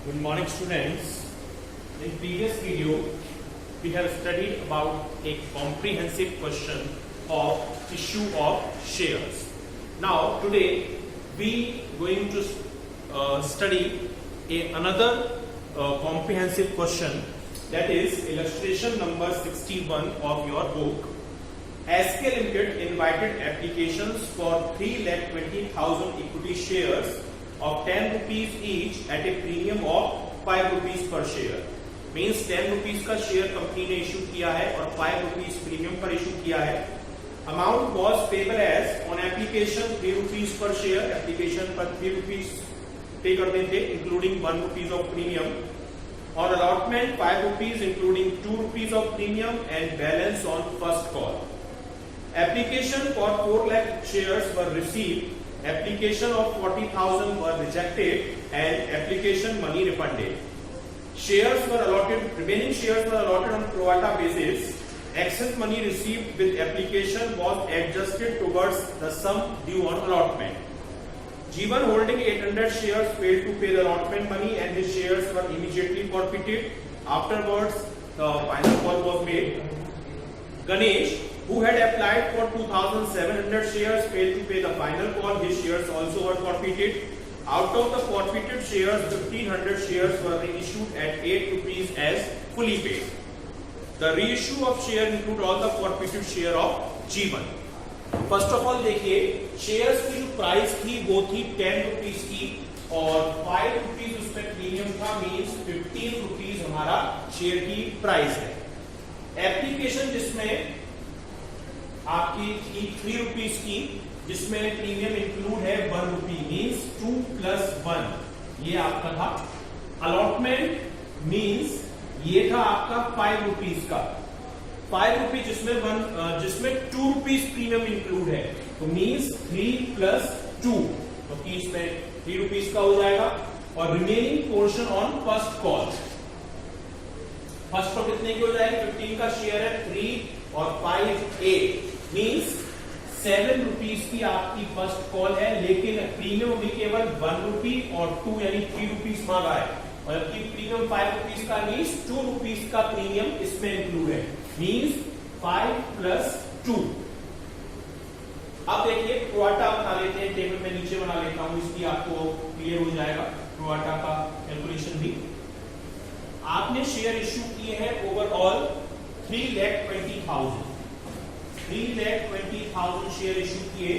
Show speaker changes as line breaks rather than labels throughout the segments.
Good morning, students. In previous video, we have studied about a comprehensive question of issue of shares. Now, today we going to study another comprehensive question, that is illustration number 61 of your book. SK Limited invited applications for 3,20,000 equity shares of 10 rupees each at a premium of 5 rupees per share. Means 10 rupees का share company ने issue किया है और 5 rupees premium पर issue किया है. Amount was payable as on application 3 rupees per share. Application पर 3 rupees pay करते थे इंक्लूडिंग 1 रुपीज ऑफ प्रीमियम, और allotment 5 rupees including 2 rupees of premium and balance on first call. Application for 4 lakh shares were received. Application of 40,000 were rejected and application money refunded. Shares were allotted. Remaining shares were allotted on pro rata basis. Excess money received with application was adjusted towards the sum due on allotment. Jeevan holding 800 shares failed to pay the allotment money and his shares were immediately forfeited. Afterwards, the final call was made. Ganesh, who had applied for 2,700 shares, failed to pay the final call. His shares also were forfeited. Out of the forfeited shares, 1,500 shares were reissued at 8 rupees as fully paid. The reissue of share include all the forfeited share of Jeevan. First of all देखिए, shares की जो price थी वो थी 10 rupees की और 5 rupees उसमें premium था, मीन्स 15 रुपीज हमारा शेयर की प्राइस है. एप्लीकेशन जिसमें आपकी थी 3 रुपीज की, जिसमें प्रीमियम इंक्लूड है 1 रुपी, मीन्स 2 + 1, ये आपका था. अलॉटमेंट मीन्स ये था आपका 5 रुपीज का. 5 रुपी जिसमें 2 रुपीज प्रीमियम इंक्लूड है, तो मीन्स 3 + 2, तो इसमें 3 रुपीज का हो जाएगा. और remaining portion on first call. First call कितने की हो जाएगी? 15 का शेयर है, 3 और 5 8, मीन्स 7 रुपीज की आपकी फर्स्ट कॉल है, लेकिन प्रीमियम भी केवल 1 रुपी और 2 यानी 3 रुपीज मांगा है, और जबकि प्रीमियम 5 रुपीज का, मीन्स 2 रुपीज का प्रीमियम इसमें इंक्लूड है, मीन्स 5 + 2. अब देखिए प्रोराटा बना लेते हैं, टेबल में नीचे बना लेता हूं, इसकी आपको क्लियर हो जाएगा प्रोराटा का कैलकुलेशन भी. आपने शेयर इश्यू किए हैं ओवरऑल 3,20,000 शेयर इश्यू किए,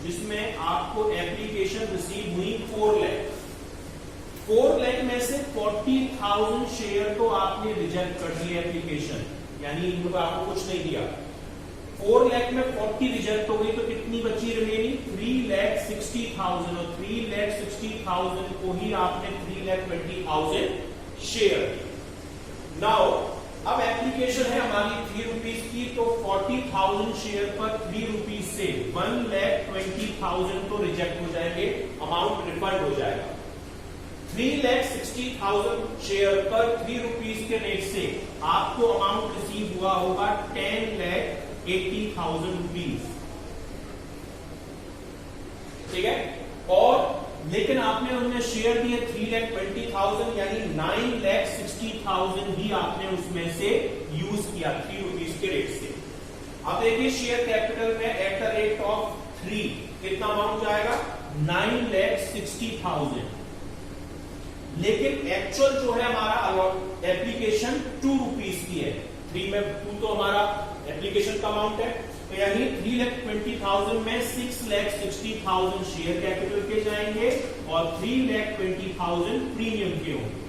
जिसमें आपको एप्लीकेशन रिसीव हुई 4 लाख. 4 लाख में से 40,000 शेयर तो आपने रिजेक्ट कर दिए एप्लीकेशन, यानी इनको आपको कुछ नहीं दिया. 4 लाख में 40 रिजेक्ट हो गई, तो कितनी बची रिमेनिंग? 3,60,000, और 3,60,000 को ही आपने 3,20,000 शेयर. नाउ अब एप्लीकेशन है हमारी 3 रुपीज की, तो 40,000 शेयर पर 3 रुपीज से 1,20,000 तो रिजेक्ट हो जाएंगे, अमाउंट रिफंड हो जाएगा. 3,60,000 शेयर पर 3 रुपीज के रेट से आपको अमाउंट रिसीव हुआ होगा 10,80,000 रुपीज. ठीक है, और लेकिन आपने उन्हें शेयर दिए 3,20,000, यानी 9,60,000 ही आपने उसमें से यूज किया 3 रुपीज के रेट से. अब देखिए शेयर कैपिटल में एट द रेट ऑफ 3 कितना अमाउंट जाएगा? 9,60,000. लेकिन एक्चुअल जो है हमारा एप्लीकेशन 2 रुपीज की है. 3 में 2 तो हमारा एप्लीकेशन का अमाउंट है, तो यानी 3,20,000 में 6,60,000 शेयर कैपिटल के जाएंगे और 3,20,000 प्रीमियम के होंगे.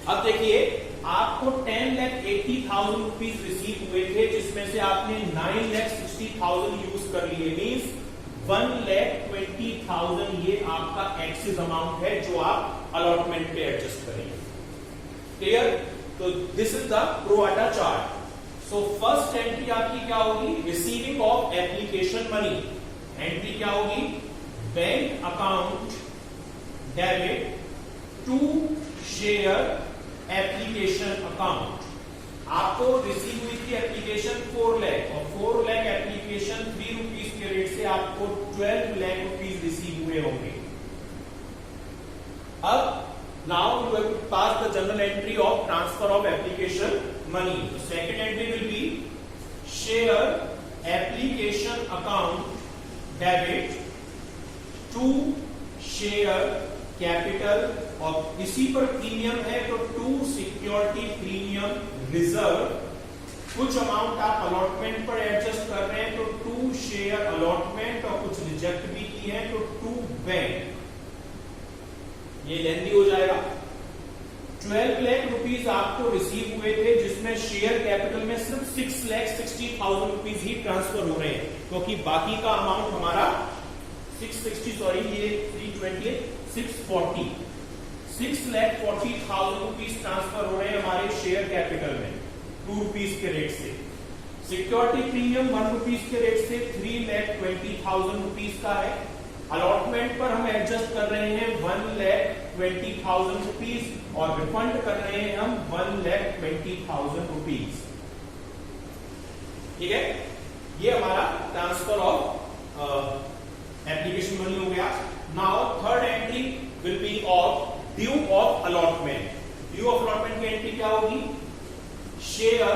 अब देखिए आपको 10,80,000 रुपीज रिसीव हुए थे, जिसमें से आपने 9,60,000 यूज कर लिए, मीन्स 1,20,000 ये आपका एक्सेस अमाउंट है जो आप अलॉटमेंट पे एडजस्ट करेंगे. क्लियर? तो this is the pro rata chart. So first entry आपकी क्या होगी? Receiving of application money. Entry क्या होगी? Bank account debit to share application account. आपको रिसीव हुई थी एप्लीकेशन 4 लाख, और 4 लाख एप्लीकेशन 3 रुपीज के रेट से आपको 12 लाख रुपीज रिसीव हुए होंगे. अब now journal entry of transfer of application money. The second entry will be share application account debit to share capital, और इसी पर प्रीमियम है तो टू सिक्योरिटी प्रीमियम रिजर्व। कुछ अमाउंट आप अलॉटमेंट पर एडजस्ट कर रहे हैं तो टू शेयर अलॉटमेंट, और कुछ रिजेक्ट भी किए हैं तो टू बैंक। ये लेंदी हो जाएगा। 12 लाख रुपीज आपको रिसीव हुए थे, जिसमें शेयर कैपिटल में सिर्फ 6,60,000 रुपीज ही ट्रांसफर हो रहे हैं, क्योंकि बाकी का अमाउंट हमारा 660 सॉरी ये 320 640 6,40,000 रुपीज ट्रांसफर हो रहे हैं हमारे शेयर कैपिटल में 2 रुपीज के रेट से। सिक्योरिटी प्रीमियम 1 रुपीज के रेट से 3,20,000 रुपीज का है। अलॉटमेंट पर हम एडजस्ट कर रहे हैं 1,20,000 रुपीज, और रिफंड कर रहे हैं हम 1,20,000 रुपीज। ठीक है, ये हमारा ट्रांसफर ऑफ एप्लीकेशन मनी हो गया। Now third entry will be of due of allotment. Due of allotment की एंट्री क्या होगी? Share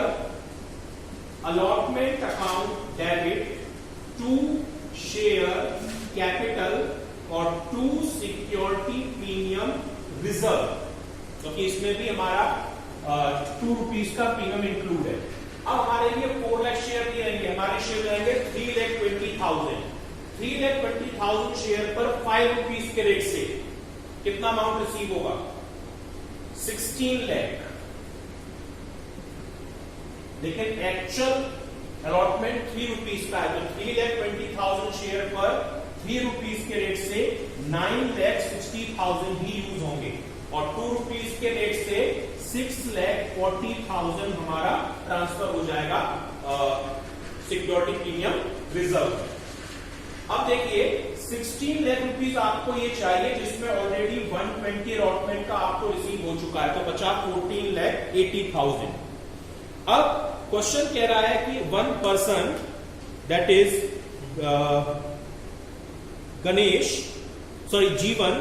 allotment account debit to share capital और टू सिक्योरिटी प्रीमियम रिजर्व, क्योंकि इसमें भी हमारा 2 रुपीज का प्रीमियम इंक्लूड है। अब हमारे लिए 4 लाख शेयर दिए रहेंगे, हमारे शेयर रहेंगे 3,20,000। 3,20,000 शेयर पर 5 रुपीज के रेट से कितना अमाउंट रिसीव होगा? 16 लाख। लेकिन एक्चुअल अलॉटमेंट 3 रुपीज का है, तो 3,20,000 शेयर पर 3 रुपीज के रेट से 9,60,000 ही यूज होंगे, और 2 रुपीज के रेट से 6,40,000 हमारा ट्रांसफर हो जाएगा सिक्योरिटी प्रीमियम रिजर्व। अब देखिए 16 लाख रुपीज आपको ये चाहिए, जिसमें ऑलरेडी 120 अलॉटमेंट का आपको रिसीव हो चुका है, तो बचा 14,80,000। अब क्वेश्चन कह रहा है कि वन पर्सन दैट इज जीवन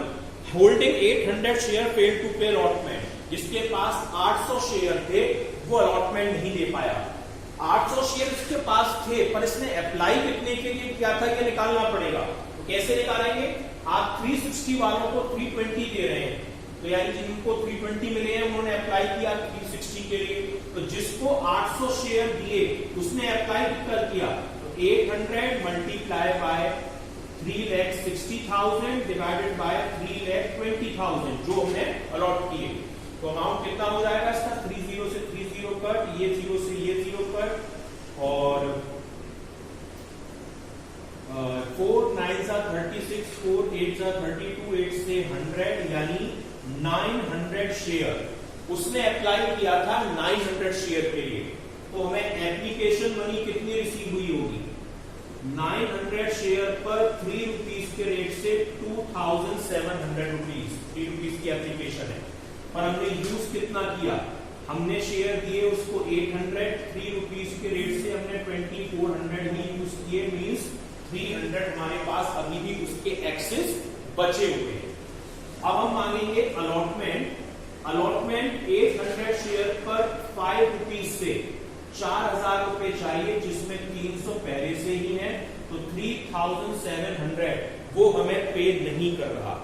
होल्डिंग 800 शेयर फेल टू पे अलॉटमेंट, जिसके पास 800 शेयर थे वो अलॉटमेंट नहीं दे पाया। 800 शेयर इसके पास थे, पर इसने अप्लाई कितने के लिए किया था ये निकालना पड़ेगा। तो कैसे निकालेंगे? आप 360 वालों को 320 दे रहे हैं, तो यानी जिनको 320 मिले हैं उन्होंने अप्लाई किया 360 के लिए। तो जिसको 800 शेयर दिए उसने अप्लाई कर किया, तो 800 मल्टीप्लाई बाय 3,60,000 डिवाइडेड बाय 3,20,000 जो हमने अलॉट किए, तो अमाउंट कितना हो जाएगा इसका? 30 से 30 कट, ये 0 से ये 0 कट, और 4 9 सा 36, 4 8 सा 32, 8 से 100, यानी 900 शेयर उसने अप्लाई किया था 900 शेयर के लिए। तो हमें एप्लीकेशन मनी कितनी रिसीव हुई होगी? 900 शेयर पर 3 रुपीज के रेट से 2,700 रुपीज, 3 रुपीज की एप्लीकेशन है, पर हमने यूज कितना किया? हमने शेयर दिए उसको 800, 3 रुपीज के रेट से हमने 2,400 ही यूज किए, मीन्स 300 हमारे पास अभी भी उसके एक्सेस बचे हुए हैं। अब हम मांगेंगे अलॉटमेंट। अलॉटमेंट 800 शेयर पर 5 रुपीज से 4,000 रुपए चाहिए, जिसमें 300 पहले से ही है, तो 3,700 वो हमें पे नहीं कर रहा।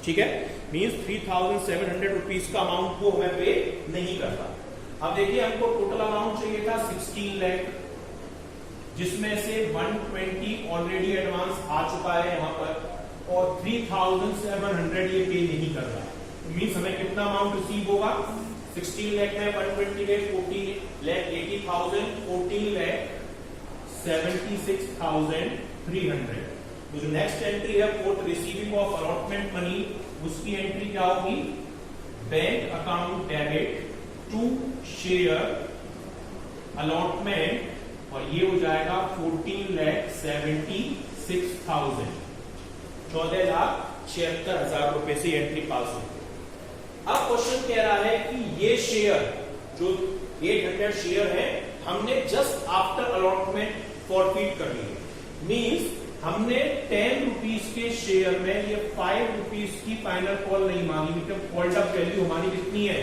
ठीक है, मीन्स 3,700 रुपीज का अमाउंट वो हमें पे नहीं कर रहा। अब देखिए हमको टोटल अमाउंट चाहिए था 16 लाख, जिसमें से 120 ऑलरेडी एडवांस आ चुका है यहाँ पर, और 3,700 ये पे नहीं कर रहा। मीन्स हमें कितना अमाउंट रिसीव होगा? 16 लाख है 120 में 14,80,000, 14,76,300। तो जो नेक्स्ट एंट्री है fourth receiving of allotment money, उसकी एंट्री क्या होगी? Bank account debit to share allotment, और ये हो जाएगा 14,76,000, 14,76,000 रुपए से एंट्री पास होगी। अब क्वेश्चन कह रहा है कि ये शेयर जो 800 शेयर है हमने जस्ट आफ्टर अलॉटमेंट फॉरफीट कर लिए, मींस हमने 10 रुपीज के शेयर में ये 5 रुपीज की फाइनल कॉल नहीं मांगी, मतलब कॉल्ड अप वैल्यू हमारी कितनी है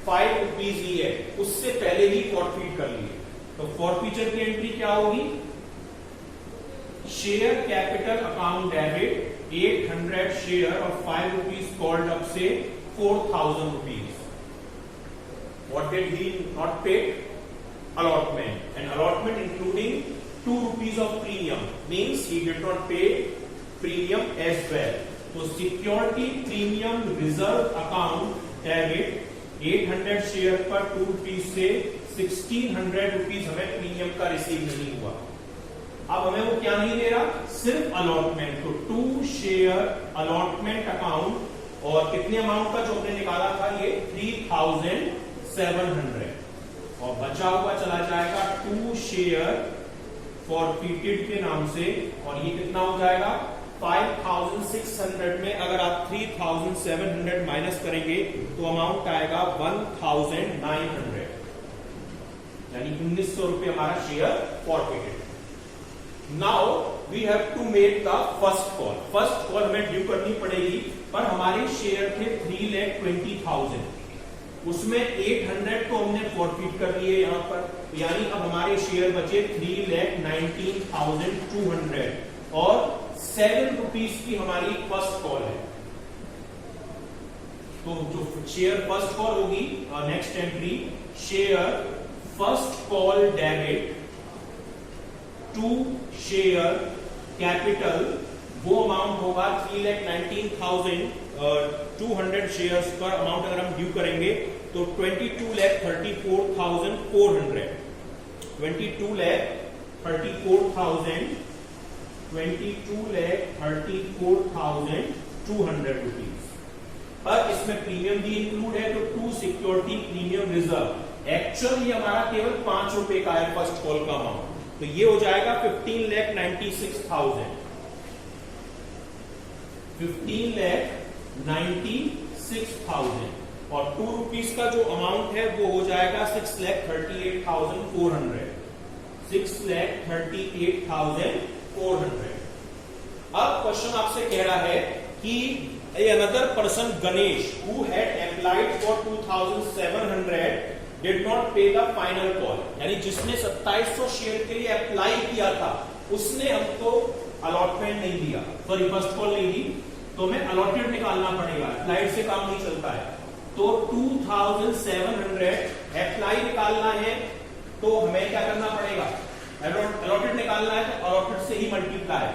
5 रुपीज ही है, उससे पहले ही फॉरफीट कर लिए। तो फॉरफीचर की एंट्री क्या होगी, share capital account debit 800 share और 5 रुपीज कॉल्ड अप से 4000 rupees. What did he not pay? Allotment. And allotment including 2 rupees of premium means he did not pay premium as well. So security premium reserve account debit 800 share पर 2 rupees से 1600 rupees हमें premium का receive नहीं हुआ। अब हमें वो क्या नहीं दे रहा, सिर्फ अलॉटमेंट। तो 2 शेयर अलॉटमेंट अकाउंट और कितने अमाउंट का जो हमने निकाला था ये 3700 और बचा हुआ चला जाएगा 2 शेयर फॉरफीटेड के नाम से और ये कितना हो जाएगा 5600 में अगर आप 3700 माइनस करेंगे तो अमाउंट आएगा 1900, यानी 1900 रुपए हमारा share forfeited. Now we have to make the first call. First call हमें ड्यू करनी पड़ेगी, पर हमारे शेयर थे 3,20,000, उसमें 800 तो हमने फॉरफीट कर लिए यहां पर, यानी अब हमारे शेयर बचे 3,19,200 और 7 रुपीज की हमारी फर्स्ट कॉल है। तो जो शेयर फर्स्ट कॉल होगी, next entry share first call debit 2 share capital, वो अमाउंट होगा 3,19,200 शेयर्स पर अमाउंट अगर हम ड्यू करेंगे तो 22,34,400 22,34,200 रुपीज। पर इसमें प्रीमियम भी इंक्लूड है, तो 2 सिक्योरिटी प्रीमियम रिजर्व, एक्चुअल ये हमारा केवल 5 रुपए का है फर्स्ट कॉल का अमाउंट, तो ये हो जाएगा 15,96,000 और 2 रुपीज का जो अमाउंट है वो हो जाएगा 6,38,400 6,38,400। अब क्वेश्चन आपसे कह रहा है कि another person Ganesh who had applied for 2,700 did not pay the final call, यानी जिसने 2700 शेयर के लिए अप्लाई किया था उसने हमको अलॉटमेंट नहीं दिया, सॉरी फर्स्ट कॉल नहीं दी, तो हमें अलॉटेड निकालना पड़ेगा, अप्लाइड से काम नहीं चलता है। तो 2,700 अप्लाई निकालना है तो हमें क्या करना पड़ेगा, अलॉटेड निकालना है तो अलॉटेड से ही मल्टीप्लाई,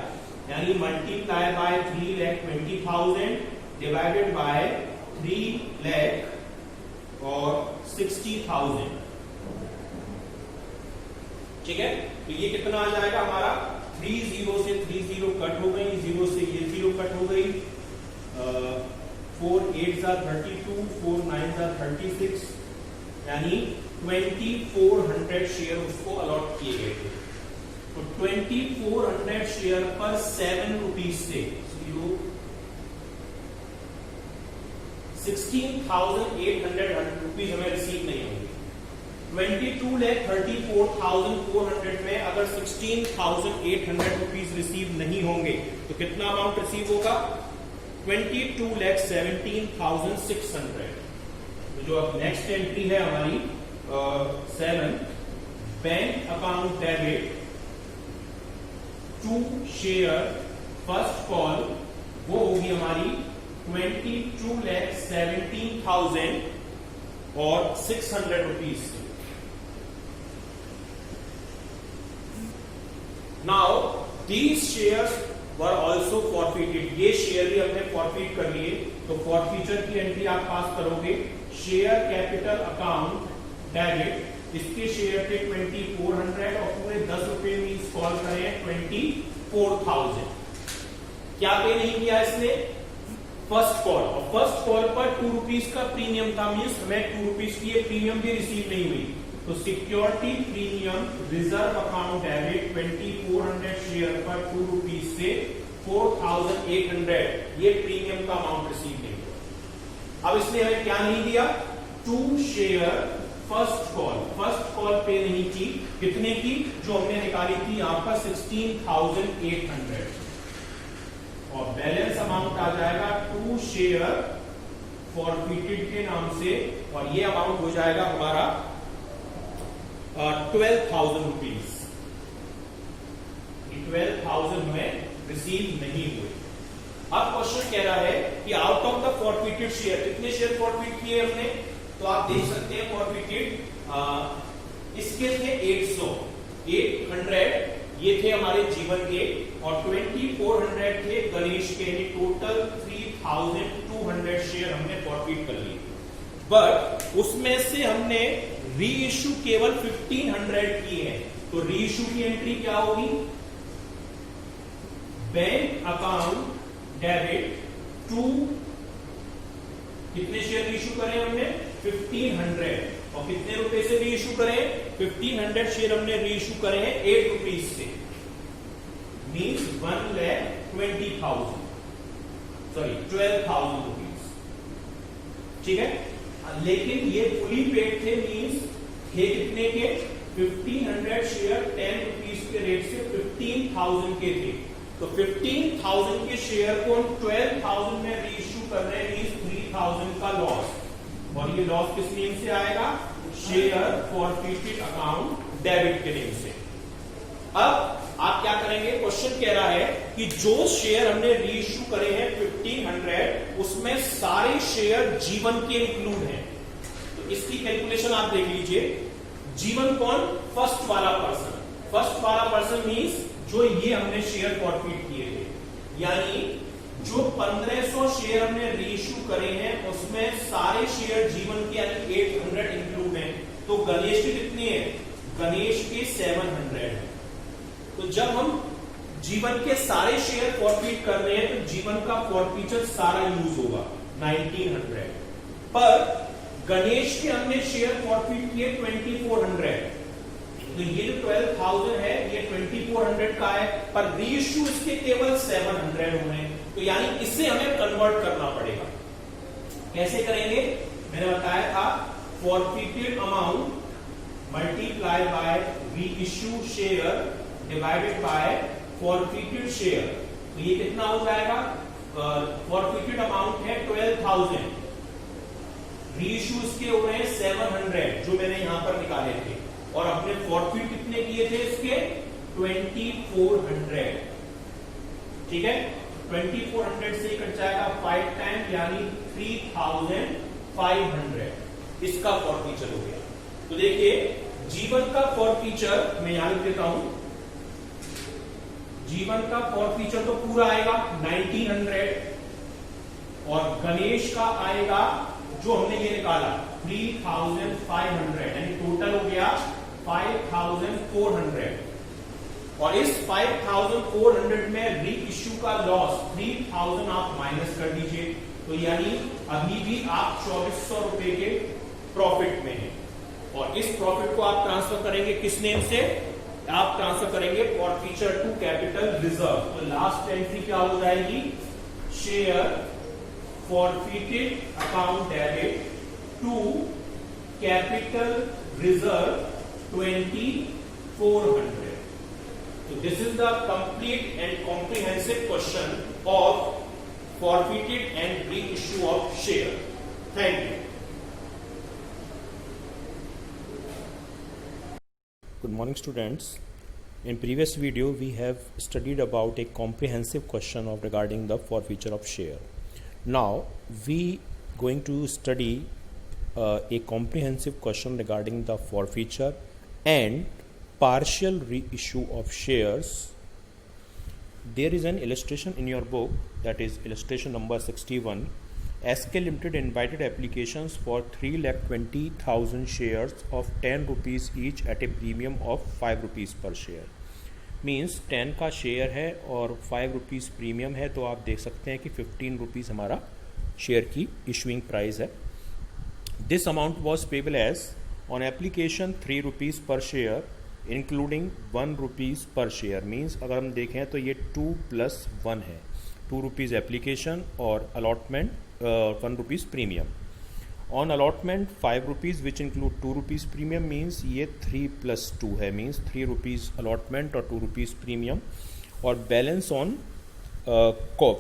यानी मल्टीप्लाई बाय 3,20,000 डिवाइडेड बाय 3,60,000, ठीक है। तो ये कितना आ जाएगा हमारा, 30 से 30 कट हो गई, 0 से ये 0 कट हो गई, 4 8 32, 4 9 36, यानी 2400 शेयर उसको अलॉट किए गए थे। तो 2400 शेयर पर 7 रुपीज से 16,800 रुपीज हमें रिसीव नहीं होंगे। 22,34,400 में अगर 16,800 रुपीज रिसीव नहीं होंगे तो कितना अमाउंट रिसीव होगा, 22,17,600। तो जो अब नेक्स्ट एंट्री है हमारी 7, bank account debit 2 share first call, वो होगी हमारी 22,17,000 और 600 rupees. Now these shares were also forfeited, ये शेयर भी हमने फॉरफीट कर लिए, तो फॉरफीचर की एंट्री आप पास करोगे, शेयर कैपिटल अकाउंट डेबिट, इसके शेयर थे 2400 और पूरे 10 रुपए मीन्स कॉल करें 24,000। क्या पे नहीं किया इसने, फर्स्ट कॉल, और फर्स्ट कॉल पर 2 रुपीज का प्रीमियम था, मीन्स हमें 2 रुपीज की प्रीमियम भी रिसीव नहीं हुई। तो security premium reserve account debit 2400 share पर 2 रुपीज से 4,800, ये प्रीमियम का अमाउंट रिसीव नहीं हुआ। अब इसने हमें क्या नहीं दिया, 2 शेयर फर्स्ट कॉल पे नहीं की, कितने की, जो हमने निकाली थी यहां पर 16,800, और बैलेंस अमाउंट आ जाएगा 2 शेयर फॉरफिटेड के नाम से, और ये अमाउंट हो जाएगा हमारा 12,000 रुपीज। 12,000 में रिसीव नहीं हुए। अब क्वेश्चन कह रहा है कि out of the forfeited share, कितने शेयर फॉरफिट किए हमने, तो आप देख सकते हैं फॉरफिटेड इसके थे 800 ये थे हमारे जीवन के, और 2400 थे गणेश के, टोटल 3,200 शेयर हमने फॉरफिट कर लिए। बट उसमें से हमने री इश्यू केवल 1,500 की है, तो री इश्यू की एंट्री क्या होगी, बैंक अकाउंट डेबिट टू, कितने शेयर री इश्यू करें हमने 1,500, और कितने रुपए से री इश्यू करें 1,500 शेयर हमने री इश्यू करे हैं 8 रुपीज से, मीन्स 1,20,000 सॉरी 12,000 रुपीज, ठीक है। लेकिन ये फुली पेड थे, मीन्स थे कितने के 1,500 शेयर 10 रुपीज के रेट से 15,000 के थे, तो 15,000 के शेयर को हम 12,000 में री इश्यू कर रहे हैं, मीन्स 3,000 का लॉस, और ये लॉस किस नेम से आएगा, शेयर फॉरफिटेड अकाउंट डेबिट के नेम से। अब आप क्या करेंगे, क्वेश्चन कह रहा है कि जो शेयर हमने री इश्यू करे हैं 1,500, उसमें सारे शेयर जीवन के इंक्लूड हैं, तो इसकी कैलकुलेशन आप देख लीजिए। जीवन कौन, फर्स्ट वाला पर्सन मीन्स जो ये हमने शेयर फॉरफिट किए थे, यानी जो 1,500 शेयर हमने री इश्यू करे हैं उसमें सारे शेयर जीवन के यानी 800 इंक्लूड हैं, तो गणेश के कितने हैं, गणेश के 700 है। तो जब हम जीवन के सारे शेयर फॉरफिट कर रहे हैं तो जीवन का फॉरफीचर सारा यूज होगा 1,900, पर गणेश के हमने शेयर फॉरफिट किए 2,400, तो ये जो 12,000 है ये 2,400 का है, पर री इश्यू इसके केवल 700 हुए, तो यानी इसे हमें कन्वर्ट करना पड़ेगा। कैसे करेंगे, मैंने बताया था फॉरफिटेड अमाउंट मल्टीप्लाई बाय री issue share divided by forfeited share, तो ये कितना हो जाएगा, फॉरफिटेड अमाउंट है 12,000, री इश्यू इसके हो रहे हैं 700 जो मैंने यहां पर निकाले थे, और अपने फॉरफिट कितने किए थे इसके 2,400, ठीक है। 2,400 से कट जाएगा 5 टाइम यानी 3,500, इसका फॉरफीचर हो गया। तो देखिए जीवन का फॉरफीचर मैं यहां लिख देता हूं, जीवन का फॉरफीचर तो पूरा आएगा 1,900, और गणेश का आएगा जो हमने ये निकाला 3,500, यानी टोटल हो गया 5,400, और इस 5,400 में री इश्यू का लॉस 3,000 आप माइनस कर दीजिए, तो यानी अभी भी आप 2,400 रुपए के प्रॉफिट में हैं, और इस प्रॉफिट को आप ट्रांसफर करेंगे किस नेम से, आप ट्रांसफर करेंगे फॉरफीचर टू कैपिटल रिजर्व, तो लास्ट एंट्री क्या हो जाएगी, share forfeited account debit to capital reserve 2,400. So this is the complete and comprehensive question of forfeited and reissue of share. Thank you.
Good morning students. In previous video we have studied about a comprehensive question of regarding the forfeiture of share. Now we going to study a comprehensive question regarding the forfeiture and partial reissue of shares. There is an illustration in your book, that is illustration number 61. SK Limited invited applications for 3,20,000 shares of 10 rupees each at a premium of 5 rupees per share. Means 10 का share है और 5 rupees premium है, तो आप देख सकते हैं कि 15 रुपीज़ हमारा शेयर की इशूइंग प्राइस है। This amount was payable as on application 3 rupees per share including 1 rupees per share. Means अगर हम देखें तो ये 2 + 1 है, 2 रुपीज़ एप्लीकेशन और allotment 1 rupees premium. On allotment 5 rupees which include 2 rupees premium, means ये 3 + 2 है, मीन्स 3 रुपीज़ अलॉटमेंट और 2 रुपीज़ प्रीमियम। और balance on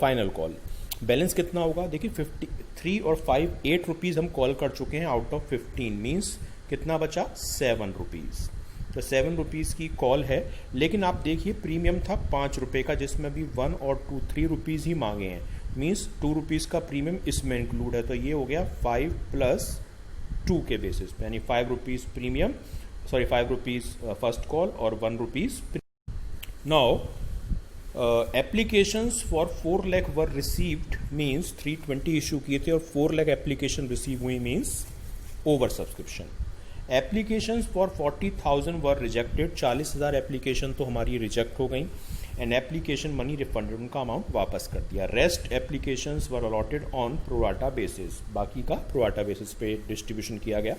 final call, balance कितना होगा देखिए 53 और 5 8 रुपीज़ हम कॉल कर चुके हैं आउट ऑफ 15, मीन्स कितना बचा 7 रुपीज़। तो 7 रुपीज़ की कॉल है, लेकिन आप देखिए प्रीमियम था 5 रुपये का, जिसमें भी 1 और 2 3 रुपीज़ ही मांगे हैं, मीन्स 2 रुपीज़ का प्रीमियम इसमें इंक्लूड है। तो ये हो गया 5 + 2 के बेसिस पे, यानी 5 rupees premium, 5 rupees first call और 1 rupees. Now applications for 4 lakh were received, means 320 issue किए थे और 4 लाख एप्लीकेशन रिसीव हुई, means over subscription. Applications for 40,000 were rejected, 40,000 application तो हमारी रिजेक्ट हो गई एंड एप्लीकेशन मनी रिफंडेड, उनका अमाउंट वापस कर दिया। Rest applications were allotted on pro rata basis, बाकी का प्रोराटा बेसिस पे डिस्ट्रीब्यूशन किया गया।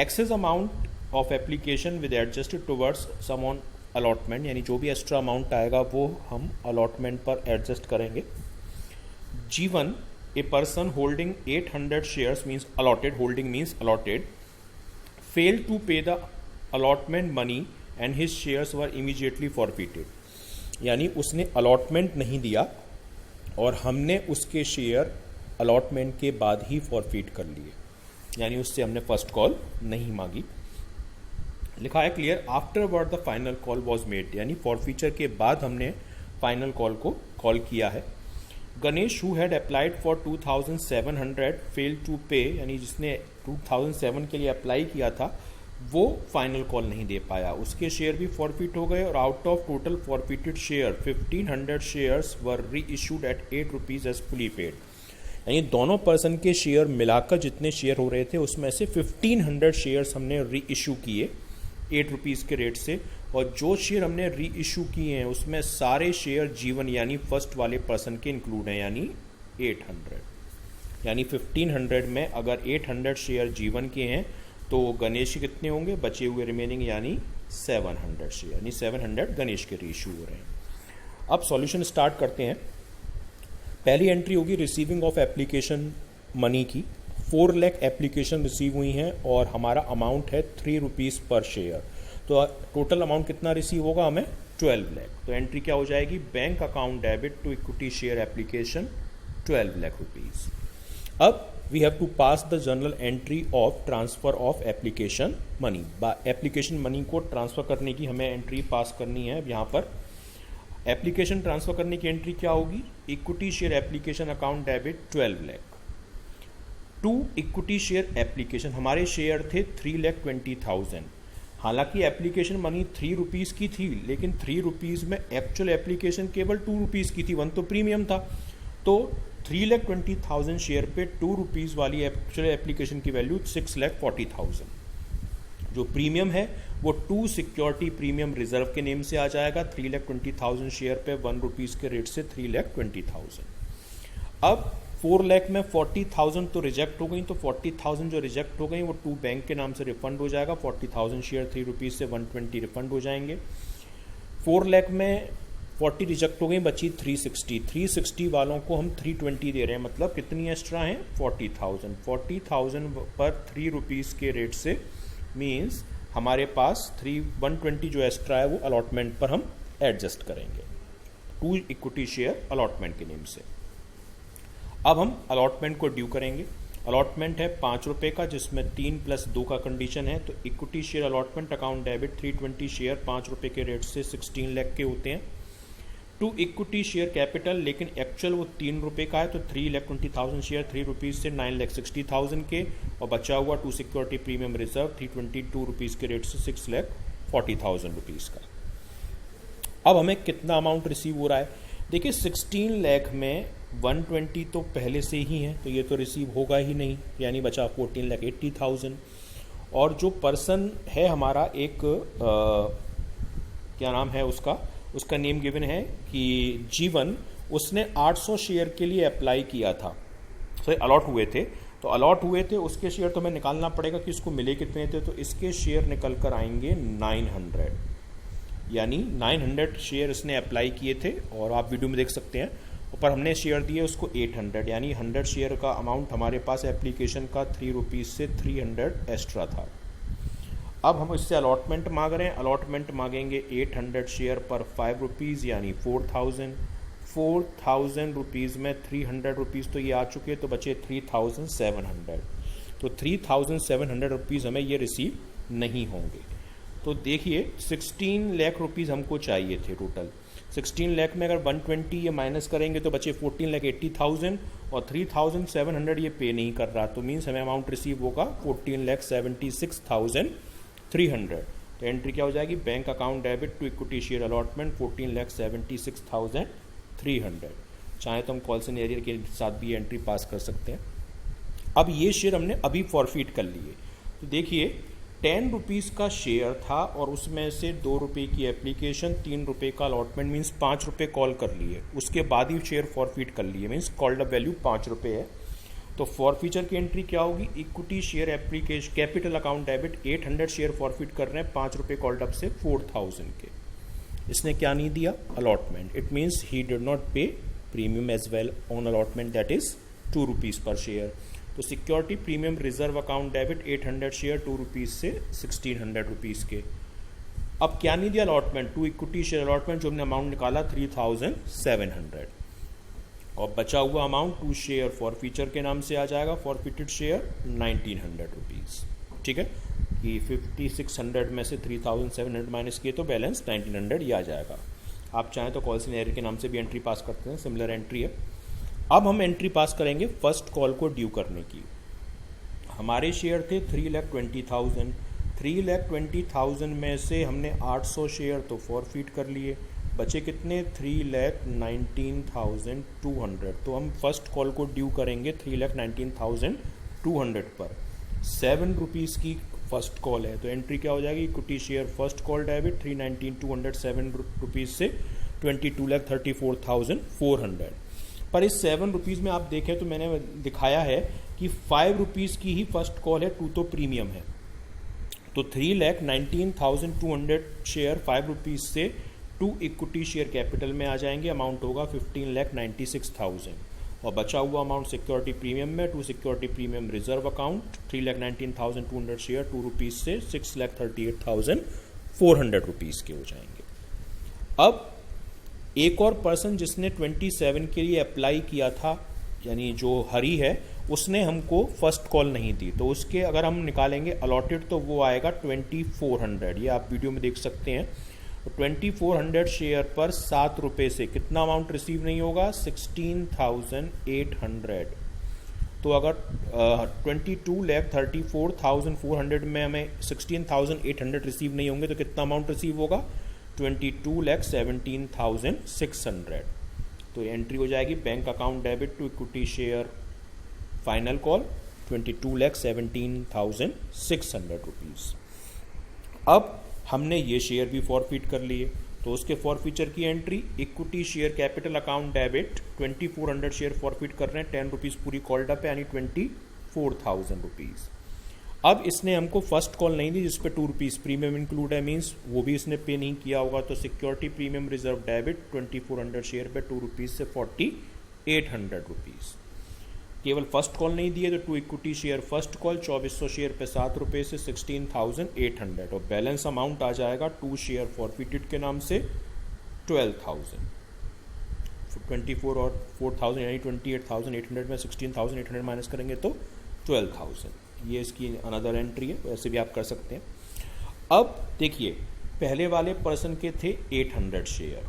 Access amount of application with adjusted towards sum on allotment, यानी जो भी एक्स्ट्रा अमाउंट आएगा वो हम अलॉटमेंट पर एडजस्ट करेंगे। जीवन, a person holding 800 shares, means allotted, holding means allotted, failed to pay the allotment money and his shares were immediately forfeited, यानी उसने अलॉटमेंट नहीं दिया और हमने उसके शेयर अलॉटमेंट के बाद ही फॉरफिट कर लिए, यानी उससे हमने फर्स्ट कॉल नहीं मांगी। लिखा है clear, afterward the final call was made, यानी फॉरफीचर के बाद हमने फाइनल कॉल को कॉल किया है। Ganesh who had applied for 2700 failed to pay, यानी जिसने 2007 के लिए अप्लाई किया था वो फाइनल कॉल नहीं दे पाया, उसके शेयर भी फॉरफिट हो गए और out of total forfeited share 1500 shares were reissued at 8 rupees as fully paid, यानी दोनों पर्सन के शेयर मिलाकर जितने शेयर हो रहे थे उसमें से 1500 शेयर्स हमने री इशू किए 8 रुपीज़ के रेट से, और जो शेयर हमने री इशू किए हैं उसमें सारे शेयर जीवन यानी फर्स्ट वाले पर्सन के इंक्लूड हैं, यानी 800, यानी 1500 में अगर 800 शेयर जीवन के हैं तो गणेश के कितने होंगे बचे हुए रिमेनिंग, यानी 700 शेयर, यानी 700 गणेश के री इशू हो रहे हैं। अब सॉल्यूशन स्टार्ट करते हैं। पहली एंट्री होगी रिसीविंग ऑफ एप्लीकेशन मनी की, 4 लाख एप्लीकेशन रिसीव हुई हैं और हमारा अमाउंट है 3 रुपीज़ पर शेयर, तो टोटल अमाउंट कितना रिसीव होगा हमें 12 लाख। तो एंट्री क्या हो जाएगी, bank account debit to equity share application 12 lakh rupees. अब we have to pass the journal entry of transfer of application money, application money को ट्रांसफर करने की हमें एंट्री पास करनी है। यहाँ पर एप्लीकेशन ट्रांसफर करने की एंट्री क्या होगी, equity share application account debit 12 lakh to equity share application, हमारे शेयर थे 3,20,000, हालांकि एप्लीकेशन मनी 3 रुपीज़ की थी लेकिन 3 रुपीज़ में एक्चुअल एप्लीकेशन केवल 2 रुपीज़ की थी, 1 तो प्रीमियम था, तो 3,20,000 शेयर पे 2 रुपीज़ वाली एक्चुअल एप्लीकेशन की वैल्यू 6,40,000, जो प्रीमियम है वो 2 सिक्योरिटी प्रीमियम रिजर्व के नेम से आ जाएगा, 3,20,000 शेयर पे 1 रुपीज़ के रेट से 3,20,000। अब 4 लाख में 40,000 तो रिजेक्ट हो गई, तो 40,000 जो रिजेक्ट हो गई वो 2 बैंक के नाम से रिफंड हो जाएगा, 40,000 शेयर 3 रुपीज़ से 120 रिफंड हो जाएंगे। 4 लाख में 40 रिजेक्ट हो गई, बची 360 वालों को हम 320 दे रहे हैं, मतलब कितनी एक्स्ट्रा हैं 40,000 पर 3 रुपीज़ के रेट से, मीन्स हमारे पास 120 जो एक्स्ट्रा है वो अलॉटमेंट पर हम एडजस्ट करेंगे 2 इक्विटी शेयर अलॉटमेंट के नेम से। अब हम अलॉटमेंट को ड्यू करेंगे। अलॉटमेंट है 5 रुपये का, जिसमें 3 + 2 का कंडीशन है, तो equity share allotment account debit 320 share 5 रुपये के रेट से 16 लाख के होते हैं। टू इक्विटी शेयर कैपिटल, लेकिन एक्चुअल वो 3 रुपये का है, तो 3,20,000 शेयर 3 रुपीज़ से 9,60,000 के, और बचा हुआ 2 सिक्योरिटी प्रीमियम रिजर्व 322 रुपीज़ के रेट से 6,40,000 रुपीज़ का। अब हमें कितना अमाउंट रिसीव हो रहा है, देखिए 16 लाख में 120 तो पहले से ही है, तो ये तो रिसीव होगा ही नहीं, यानी बचा 14,80,000। और जो पर्सन है हमारा एक क्या नाम है उसका नेम गिवन है कि जीवन, उसने 800 शेयर के लिए अप्लाई किया था, अलॉट हुए थे, तो अलॉट हुए थे उसके शेयर तो हमें निकालना पड़ेगा कि इसको मिले कितने थे, तो इसके शेयर निकल कर आएंगे 900, यानी 900 शेयर इसने अप्लाई किए थे, और आप वीडियो में देख सकते हैं पर हमने शेयर दिए उसको 800, यानी 100 शेयर का अमाउंट हमारे पास एप्लीकेशन का 3 रुपीज़ से 300 एक्स्ट्रा था। अब हम इससे अलॉटमेंट मांग रहे हैं, अलॉटमेंट मांगेंगे 800 शेयर पर 5 रुपीज़ यानी 4000 रुपीज़ में 300 रुपीज़ तो ये आ चुके, तो बचे 3700। तो 3700 रुपीज़ हमें ये रिसीव नहीं होंगे। तो देखिए 16 लाख रुपीज़ हमको चाहिए थे टोटल। 16 लाख में अगर 120 ये माइनस करेंगे तो बचे 14,80,000 और 3,700 ये पे नहीं कर रहा, तो मीन्स हमें अमाउंट रिसीव होगा 14,76,300। तो एंट्री क्या हो जाएगी, bank account debit to equity share allotment 14,76,300। चाहे तो हम कॉल्सन एरियर के साथ भी एंट्री पास कर सकते हैं। अब ये शेयर हमने अभी फॉरफिट कर लिए, तो देखिए 10 रुपीज़ का शेयर था और उसमें से 2 रुपये की एप्लीकेशन, 3 रुपये का अलॉटमेंट, मीन्स 5 रुपये कॉल कर लिए, उसके बाद ही शेयर फॉरफिट कर लिए, मीन्स कॉल्ड अप वैल्यू 5 रुपये है। तो फॉरफीचर की एंट्री क्या होगी, equity share application capital account debit 800 share forfeit कर रहे हैं 5 रुपये कॉल्ड अप से 4000 के। इसने क्या नहीं दिया, allotment. It means he did not pay premium as well on allotment, that is 2 rupees per share. तो security premium reserve account debit 800 share 2 rupees से 1600 रुपीज़ के। अब क्या नहीं दिया, allotment to equity share allotment, जो हमने अमाउंट निकाला 3700 और बचा हुआ अमाउंट टू शेयर फॉरफीचर के नाम से आ जाएगा, फॉरफिटेड शेयर 1900 रुपीज़। ठीक है, कि 5600 में से 3700 माइनस किए तो बैलेंस 1900 ये आ जाएगा। आप चाहें तो कॉल्सन एरियर के नाम से भी एंट्री पास करते हैं, सिमिलर एंट्री है। अब हम एंट्री पास करेंगे फर्स्ट कॉल को ड्यू करने की। हमारे शेयर थे 3,20,000। 3,20,000 में से हमने 800 शेयर तो फॉरफिट कर लिए, बचे कितने, 3,19,200। तो हम फर्स्ट कॉल को ड्यू करेंगे 3,19,200 पर। 7 रुपीज़ की फर्स्ट कॉल है, तो एंट्री क्या हो जाएगी, equity share first call debit 3,19,200 7 rupees से 22,34,400। पर इस 7 रुपीज़ में आप देखें तो मैंने दिखाया है कि 5 रुपीज़ की ही फर्स्ट कॉल है, 2 तो प्रीमियम है। तो 3,19,200 शेयर 5 रुपीज़ से 2 इक्विटी शेयर कैपिटल में आ जाएंगे, अमाउंट होगा 15,96,000 और बचा हुआ अमाउंट सिक्योरिटी प्रीमियम में 2 security premium reserve account 3,19,200 share 2 rupees से 6,38,400 रुपीज़ के हो जाएंगे। अब एक और पर्सन जिसने 27 के लिए अप्लाई किया था, यानी जो हरी है, उसने हमको फर्स्ट कॉल नहीं दी, तो उसके अगर हम निकालेंगे अलॉटेड तो वो आएगा 2400। ये आप वीडियो में देख सकते हैं। तो 2400 शेयर पर 7 रुपये से कितना अमाउंट रिसीव नहीं होगा, 16,800। तो अगर 22,34,400 में हमें 16,800 रिसीव नहीं होंगे तो कितना अमाउंट रिसीव होगा, 22,17,600। तो एंट्री हो जाएगी bank account debit to equity share final call 22,17,600 rupees. अब हमने ये शेयर भी फॉरफिट कर लिए, तो उसके फॉरफीचर की entry equity share capital account debit 2400 share forfeit कर रहे हैं, 10 रुपीज़ पूरी कॉल्ड अप है, यानी 24,000 रुपीज़। अब इसने हमको फर्स्ट कॉल नहीं दी जिस पे 2 रुपीज़ प्रीमियम इंक्लूड है, मीन्स वो भी इसने पे नहीं किया होगा। तो security premium reserve debit 2400 share पे 2 रुपीज़ से 4,800 रुपीज़। केवल फर्स्ट कॉल नहीं दिए तो 2 equity share first call 2400 share पे 7 रुपये से 16,800 और बैलेंस अमाउंट आ जाएगा 2 शेयर फॉरफिटेड के नाम से 12,000। 24 और 4,000 यानी 28,800 में 16,800 माइनस करेंगे तो 12,000। ये इसकी अनदर एंट्री है, वैसे भी आप कर सकते हैं। अब देखिए पहले वाले पर्सन के थे 800 शेयर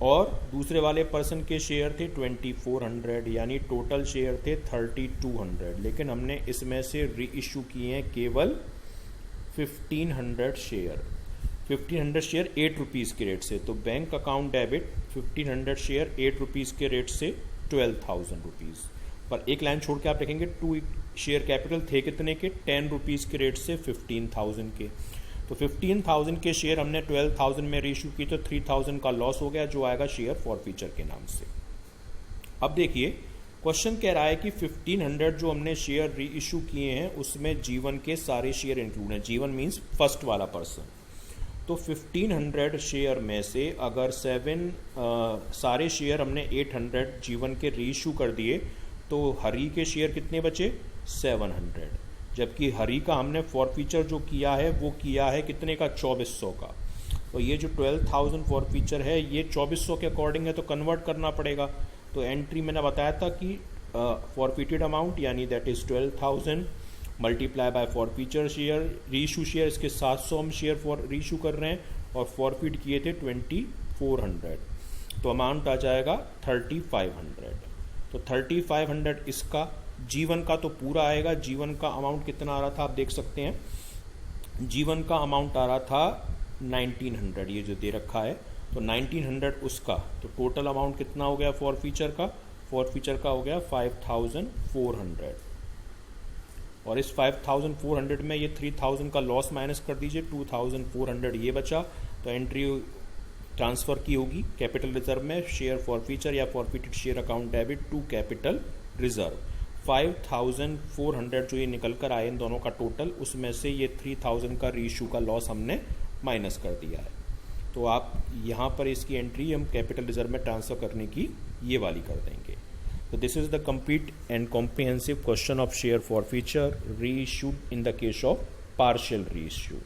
और दूसरे वाले पर्सन के शेयर थे 2400, यानी टोटल शेयर थे 3200, लेकिन हमने इसमें से री इशू किए हैं केवल 1500 शेयर। 1500 शेयर 8 रुपीज़ के रेट से, तो bank account debit 1500 share 8 rupees के रेट से 12,000 रुपीज़। पर एक लाइन छोड़ के आप देखेंगे 2 शेयर कैपिटल थे कितने के, 10 रुपीज़ के रेट से 15,000 के। तो 15,000 के शेयर हमने 12,000 में रीइशू की, तो 3,000 का लॉस हो गया, जो आएगा शेयर फॉरफीचर के नाम से। अब देखिए क्वेश्चन कह रहा है कि 1500 जो हमने शेयर री इशू किए हैं उसमें जीवन के सारे शेयर इंक्लूड हैं। जीवन मीन्स फर्स्ट वाला पर्सन। तो 1500 शेयर में से अगर सारे शेयर हमने 800 जीवन के रीइश्यू कर दिए तो हरी के शेयर कितने बचे 700, जबकि हरी का हमने फॉरफीचर जो किया है वो किया है कितने का 2400 का। तो ये जो 12,000 फॉरफीचर है ये 2400 के अकॉर्डिंग है तो कन्वर्ट करना पड़ेगा। तो एंट्री मैंने बताया था कि फॉरफीटेड अमाउंट यानी that is 12,000 multiply by forfeiture share, reissue share इसके 700 हम शेयर फॉर रीइश्यू कर रहे हैं और फॉरफीट किए थे 2400, तो अमाउंट आ जाएगा 3500। तो 3500 इसका, जीवन का तो पूरा आएगा। जीवन का अमाउंट कितना आ रहा था आप देख सकते हैं, जीवन का अमाउंट आ रहा था 1900, ये जो दे रखा है तो 1900 उसका, तो टोटल अमाउंट कितना हो गया फॉरफीचर का, फॉरफीचर का हो गया 5400। और इस 5400 में ये 3000 का लॉस माइनस कर दीजिए, 2400 ये बचा। तो एंट्री ट्रांसफ़र की होगी कैपिटल रिजर्व में, शेयर फॉरफीचर या forfeited share account debit to capital reserve. 5400 जो ये निकल कर आए इन दोनों का टोटल, उसमें से ये 3000 का रीइश्यू का लॉस हमने माइनस कर दिया है। तो आप यहाँ पर इसकी एंट्री हम कैपिटल रिजर्व में ट्रांसफ़र करने की ये वाली कर देंगे। So this is the complete and comprehensive question of share forfeiture reissued in the case of partial reissue.